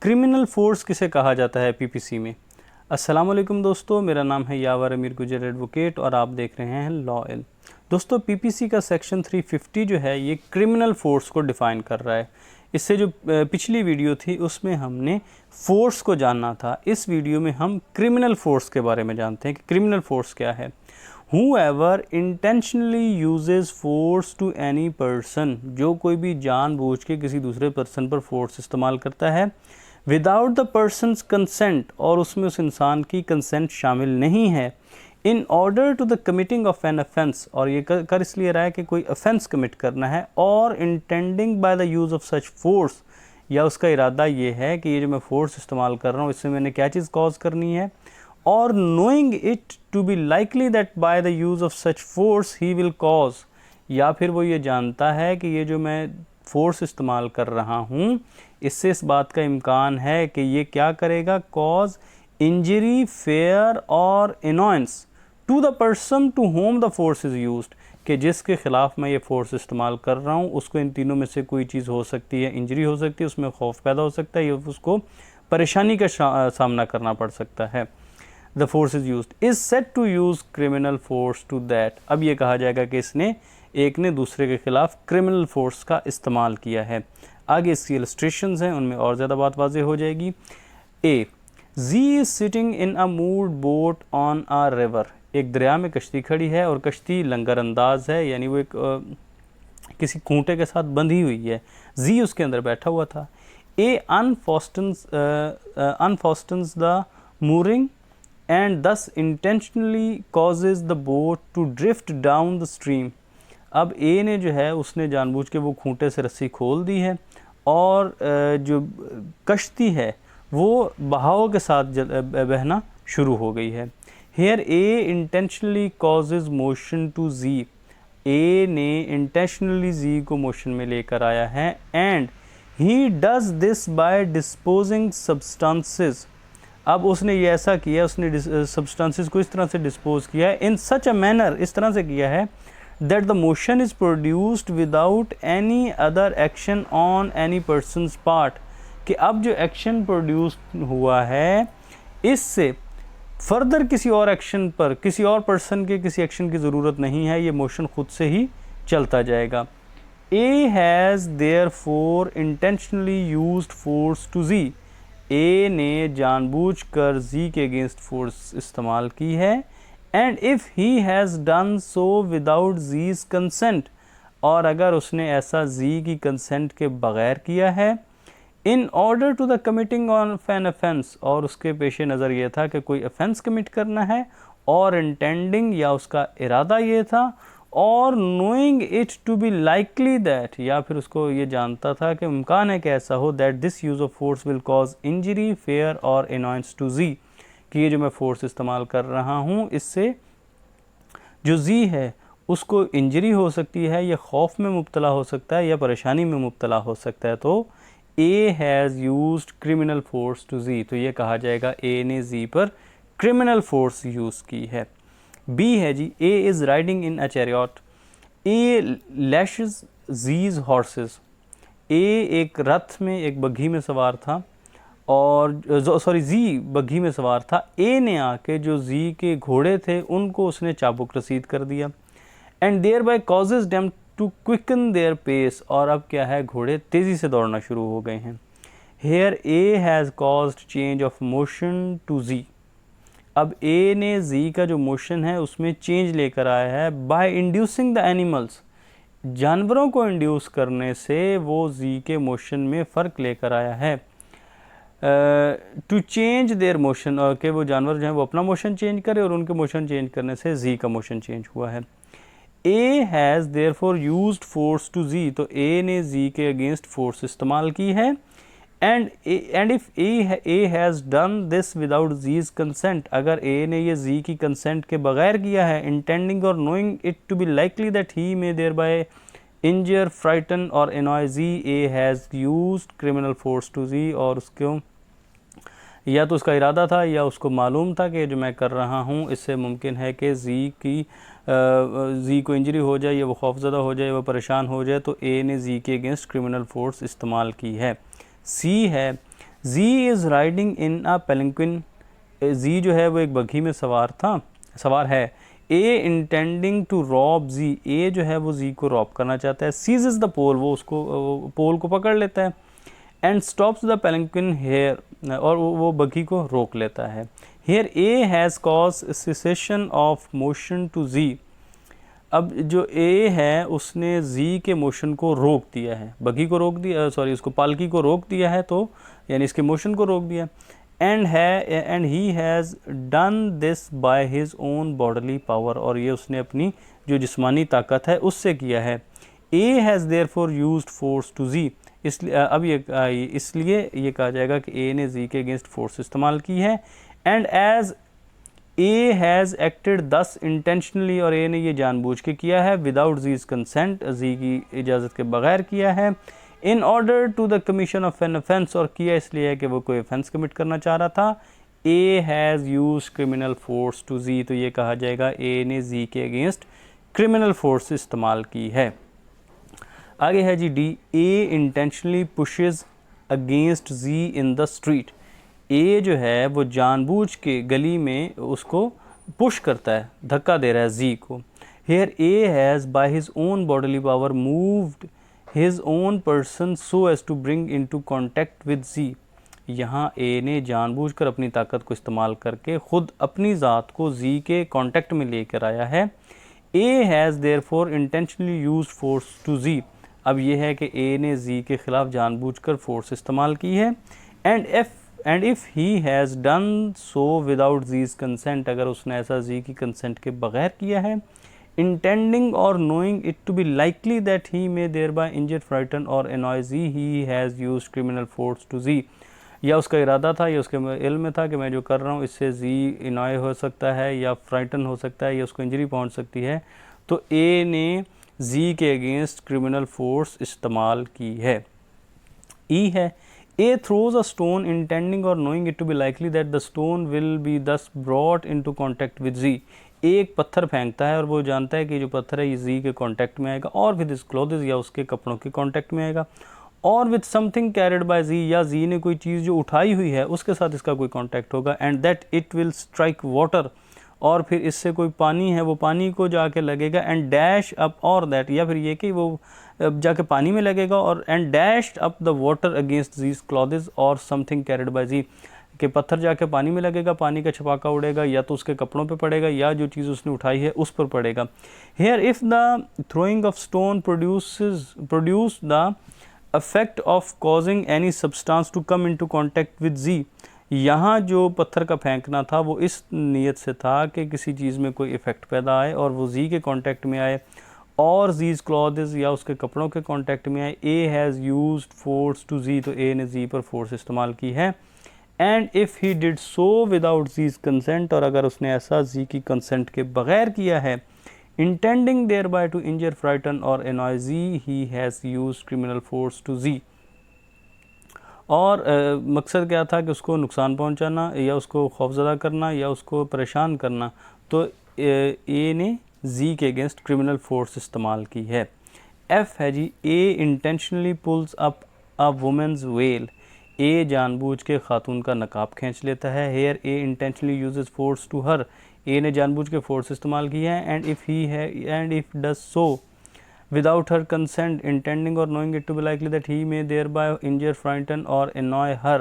Criminal force किसे कहा जाता है पीपीसी में। अस्सलाम वालेकुम दोस्तों, मेरा नाम है यावर अमीर गुजर एडवोकेट और आप देख रहे हैं लॉ इल। दोस्तों, पीपीसी का सेक्शन 350 जो है ये क्रिमिनल फोर्स को डिफ़ाइन कर रहा है। इससे जो पिछली वीडियो थी उसमें हमने फोर्स को जानना था। इस वीडियो में हम क्रिमिनल फोर्स के बारे में जानते हैं कि क्रिमिनल फोर्स क्या है। Whoever intentionally uses force to any person, जो कोई भी जानबूझ के किसी दूसरे पर्सन पर फोर्स इस्तेमाल करता है विदाउट द पर्सनस कंसेंट, और उसमें उस इंसान की कंसेंट शामिल नहीं है, in order to the committing of an offence, और ये कर इसलिए रहा है कि कोई अफेंस कमिट करना है, और intending by the use of such force, या उसका इरादा ये है कि ये जो मैं फोर्स इस्तेमाल कर रहा हूँ इससे मैंने क्या चीज़ कॉज करनी है, और knowing it to be likely that by the use of such force he will cause, या फिर वो ये जानता है कि ये जो मैं फोर्स इस्तेमाल कर रहा हूँ इससे इस बात का इम्कान है कि ये क्या करेगा, कॉज इंजरी, फेयर और annoyance to the person to whom the force is used, कि जिसके ख़िलाफ़ मैं ये फोर्स इस्तेमाल कर रहा हूँ उसको इन तीनों में से कोई चीज़ हो सकती है, इंजरी हो सकती है, उसमें खौफ पैदा हो सकता है, या उसको परेशानी का सामना करना पड़ सकता है। The force is used is said to use criminal force to that। अब ये कहा जाएगा कि इसने एक ने दूसरे के खिलाफ क्रिमिनल फोर्स का इस्तेमाल किया है। आगे इसकी इलस्ट्रेशंस हैं, उनमें और ज़्यादा बात वाज़ेह हो जाएगी। A, Z is sitting in a moored boat on a river, एक दरिया में कश्ती खड़ी है और कश्ती लंगर अंदाज है, यानी वो एक किसी खूंटे के साथ बंधी हुई है। जी उसके अंदर बैठा हुआ था। A unfastens the mooring and thus intentionally causes the boat to drift down the stream। अब ए ने जो है उसने जानबूझ के वो खूंटे से रस्सी खोल दी है और जो कश्ती है वो बहाव के साथ बहना शुरू हो गई है। Here A intentionally causes motion to Z, ए ने intentionally Z को मोशन में लेकर आया है, and he does this by disposing substances। अब उसने ये ऐसा किया, उसने सब्सटेंसेस को इस तरह से डिस्पोज किया है, इन सच अ मैनर, इस तरह से किया है, that the motion is produced without any other action on any persons part, कि अब जो एक्शन प्रोड्यूस हुआ है इससे फर्दर किसी और एक्शन पर, किसी और पर्सन के किसी एक्शन की ज़रूरत नहीं है, ये मोशन खुद से ही चलता जाएगा। A has therefore intentionally used force to Z, A ने जानबूझकर जी के अगेंस्ट फोर्स इस्तेमाल की है, and if he has done so without Z's consent, और अगर उसने ऐसा जी की कंसेंट के बग़ैर किया है, in order to the committing of an offence, और उसके पेश नज़र ये था कि कोई अफेंस कमिट करना है, और इंटेंडिंग, या उसका इरादा ये था, और knowing it to be likely that, या फिर उसको ये जानता था कि इम्कान है कि ऐसा हो, that this use of force will cause injury, fear और इनॉयंस टू जी, कि ये जो मैं फोर्स इस्तेमाल कर रहा हूँ इससे जो जी है उसको इंजरी हो सकती है, या खौफ में मुब्तला हो सकता है, या परेशानी में मुब्तला हो सकता है। तो A has used criminal force to Z, तो ये कहा जाएगा ए ने जी पर क्रिमिनल फोर्स यूज़ की है। बी है जी, A is riding in a chariot, A lashes Z's horses, A एक रथ में, एक बग्घी में सवार था, और जी बग्घी में सवार था। ए ने आके जो जी के घोड़े थे उनको उसने चाबुक रसीद कर दिया, and thereby causes them to quicken their pace, और अब क्या है, घोड़े तेज़ी से दौड़ना शुरू हो गए हैं। Here A has caused change of motion to Z, अब ए ने जी का जो मोशन है उसमें चेंज लेकर आया है, बाय इंड्यूसिंग द एनिमल्स, जानवरों को इंड्यूस करने से वो जी के मोशन में फ़र्क लेकर आया है, टू चेंज देयर मोशन, और कि वो जानवर जो हैं वो अपना मोशन चेंज करे, और उनके मोशन चेंज करने से जी का मोशन चेंज हुआ है। A has therefore used force to Z, तो ए ने जी के अगेंस्ट फोर्स इस्तेमाल की है, and if A has done this without Z's consent, अगर ए ने ये जी की कंसेंट के बगैर किया है, इंटेंडिंग और knowing it to be likely that he may thereby injure, frighten और annoy Z, A has used criminal force to Z, और उसको या तो उसका इरादा था या उसको मालूम था कि जो मैं कर रहा हूँ इससे मुमकिन है कि जी को इंजरी हो जाए, या वो खौफज़दा हो जाए, वो परेशान हो जाए, तो ए ने जी के अगेंस्ट क्रिमिनल फोर्स इस्तेमाल की है। सी है जी इज़ राइडिंग इन अ पेलिंक्विन, जी जो है वो एक बग्घी में सवार है। ए intending to Rob ji, A जो है वो जी को रॉब करना चाहता है। सीजेस द पोल, वो उसको पोल को पकड़ लेता है। And stops the palanquin here, और वो बग्घी को रोक लेता है। Here A has cause cessation of motion to Z, अब जो ए है उसने जी के मोशन को रोक दिया है, बग्घी को रोक दिया, सॉरी उसको पालकी को रोक दिया है, तो यानी इसके मोशन को रोक दिया। And he has done this by his own bodily power, और ये उसने अपनी जो जिस्मानी ताकत है उससे किया है। A has therefore used force to Z, इसलिए अब इसलिए ये कहा जाएगा कि ए ने जी के अगेंस्ट फोर्स इस्तेमाल की है। And as A has acted thus intentionally, और ए ने ये जानबूझ के किया है, विदाउट जीज कंसेंट, जी की इजाज़त के बगैर किया है। In order to the commission of an offence, और किया इसलिए है कि वो कोई ऑफेंस कमिट करना चाह रहा था। A has use criminal force to Z, तो ये कहा जाएगा ए ने जी के अगेंस्ट क्रिमिनल फोर्स इस्तेमाल की है। आगे है जी D, A intentionally pushes against Z in the street, A जो है वो जानबूझ के गली में उसको पुश करता है, धक्का दे रहा है जी को। Here A has by his own bodily power moved his own person so as to bring into contact with Z, यहाँ ए ने जानबूझकर अपनी ताकत को इस्तेमाल करके खुद अपनी ज़ात को जी के कांटेक्ट में लेकर आया है। A has therefore intentionally used force to Z, अब यह है कि ए ने जी के ख़िलाफ़ जानबूझकर फोर्स इस्तेमाल की है। And if he has done so without Z's consent, अगर उसने ऐसा जी की कंसेंट के बगैर किया है। इंटेंडिंग और knowing it to be likely that he may thereby injure, frighten और annoy Z, he has use criminal force to Z, या उसका इरादा था या उसके इल्म में था कि मैं जो कर रहा हूँ इससे जी इनॉय हो सकता है या फ्राइटन हो सकता है या उसको इंजरी पहुँच सकती है, तो ए ने जी के अगेंस्ट क्रिमिनल फोर्स इस्तेमाल की है। ई है, A throws a stone intending और knowing it to be likely that the stone will be thus brought into contact with Z, एक पत्थर फेंकता है और वो जानता है कि जो पत्थर है ये जी के कांटेक्ट में आएगा, और विद हिज क्लोथ्स, या उसके कपड़ों के कांटेक्ट में आएगा, और विद समथिंग कैरिड बाय जी, या जी ने कोई चीज़ जो उठाई हुई है उसके साथ इसका कोई कांटेक्ट होगा। And that it will strike water, और फिर इससे कोई पानी है वो पानी को जाके लगेगा। एंड डैश अप, और दैट, या फिर ये कि वो जाके पानी में लगेगा, और and dashed up the water against Z's clothes or something carried by Z, कि पत्थर जाके पानी में लगेगा, पानी का छपाका उड़ेगा, या तो उसके कपड़ों पे पड़ेगा या जो चीज़ उसने उठाई है उस पर पड़ेगा। Here if the throwing of stone produce the effect of causing any substance to come into contact with Z, यहाँ जो पत्थर का फेंकना था वो इस नीयत से था कि किसी चीज़ में कोई इफ़ेक्ट पैदा आए और वो जी के कांटेक्ट में आए और जीज क्लॉथ्स या उसके कपड़ों के कांटेक्ट में आए। A has used force to Z, तो ए ने जी पर फोर्स इस्तेमाल की है। And if he did so without Z's consent, और अगर उसने ऐसा जी की कंसेंट के बगैर किया है, intending thereby to injure, frighten और annoy Z, he has used criminal force to Z, और मकसद क्या था कि उसको नुकसान पहुंचाना या उसको खौफज़दा करना या उसको परेशान करना, तो ए ने जी के अगेंस्ट क्रिमिनल फोर्स इस्तेमाल की है। एफ है जी, A intentionally pulls up a woman's veil, A जानबूझ के खातून का नकाब खींच लेता है। Here A intentionally uses force to her, A ने जानबूझ के फोर्स इस्तेमाल की है। And if does so without her consent, intending or knowing it to be likely that he may thereby injure, frighten or annoy her,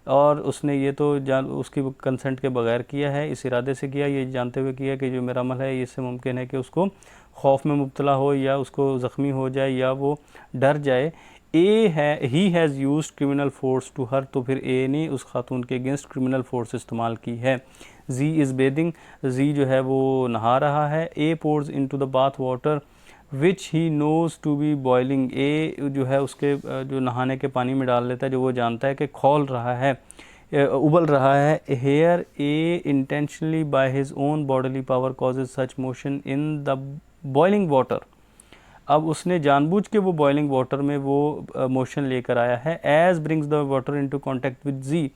और उसने ये तो उसकी कंसेंट के बगैर किया है, इस इरादे से किया, ये जानते हुए किया कि जो मेरा अमल है इससे मुमकिन है कि उसको खौफ में मुब्तला हो या उसको ज़ख्मी हो जाए या वो डर जाए। He has used criminal force to her, तो फिर ए ने उस खातून के अगेंस्ट क्रिमिनल फोर्स इस्तेमाल की है। जी इज़ बेदिंग, जी जो है वो नहा रहा है। A pours into the bath water which he knows to be boiling, A जो है उसके जो नहाने के पानी में डाल लेता है जो वो जानता है कि खौल रहा है, उबल रहा है। Here A intentionally by his own bodily power causes such motion in the boiling water, अब उसने जानबूझ के वो बॉइलिंग वाटर में वो मोशन लेकर आया है। As brings the water into contact with Z,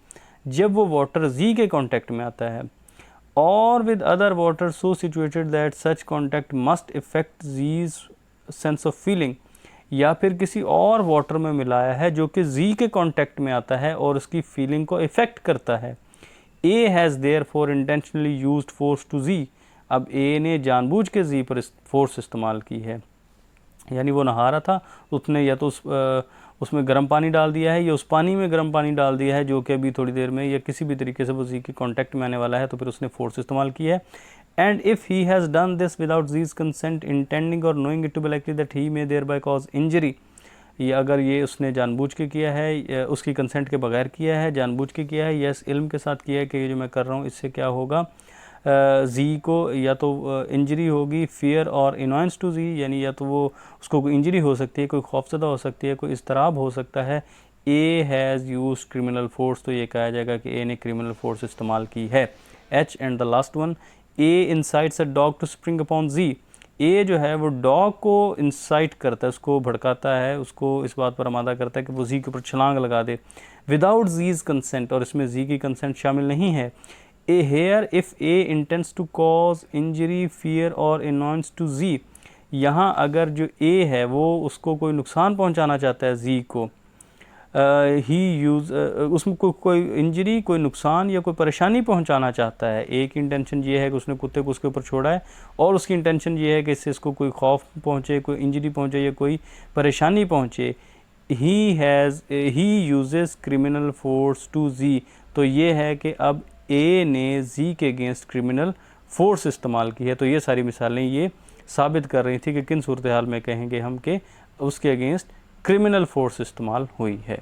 जब वो वाटर जी के कांटेक्ट में आता है, और with other water so situated that such contact must affect Z's sense of feeling, या फिर किसी और वाटर में मिलाया है जो कि जी के कांटेक्ट में आता है और उसकी फीलिंग को इफ़ेक्ट करता है। A has therefore intentionally used force to Z, अब ए ने जानबूझ के जी पर फोर्स इस्तेमाल की है। यानी वो नहा रहा था, उसने या तो उसमें गर्म पानी डाल दिया है या उस पानी में गर्म पानी डाल दिया है जो कि अभी थोड़ी देर में या किसी भी तरीके से वो जी के कांटेक्ट में आने वाला है, तो फिर उसने फोर्स इस्तेमाल किया है। And if he has done this without Z's consent intending और knowing it to be likely that he may thereby cause injury, या अगर ये उसने जानबूझ के किया है, उसकी कंसेंट के बगैर किया है, जानबूझ के किया है या इस इल्म के साथ किया है कि ये जो मैं कर रहा हूँ इससे क्या होगा, जी को या तो इंजरी होगी, फियर और इनॉयंस टू जी, यानी या तो वो उसको कोई इंजरी हो सकती है, कोई खौफजदा हो सकती है, कोई इस्तराब हो सकता है। A has use criminal force, तो ये कहा जाएगा कि ए ने क्रिमिनल फोर्स इस्तेमाल की है। H and the last one, A incites a dog to spring upon Z, A जो है वो डॉग को इंसाइट करता है, उसको भड़काता है, उसको इस बात पर आमादा करता है कि वो जी के ऊपर छलांग लगा दे विदाउट जीज कंसेंट, और इसमें जी की कंसेंट शामिल नहीं है। A here if A intends to cause injury, fear or annoyance to जी, यहाँ अगर जो ए है वो उसको कोई नुकसान पहुँचाना चाहता है जी को, ही यूज़ उसमें कोई इंजरी, कोई नुकसान या कोई परेशानी पहुंचाना चाहता है। एक इंटेंशन ये है कि उसने कुत्ते को उसके ऊपर छोड़ा है और उसकी इंटेंशन ये है कि इससे इसको कोई खौफ पहुंचे, कोई इंजरी पहुंचे या कोई परेशानी पहुंचे। He uses criminal force to Z, तो ये है कि अब ए ने जी के अगेंस्ट क्रिमिनल फोर्स इस्तेमाल की है। तो ये सारी मिसालें ये साबित कर रही थी कि किन सूरत हाल में कहेंगे हम कि उसके अगेंस्ट क्रिमिनल फोर्स इस्तेमाल हुई है।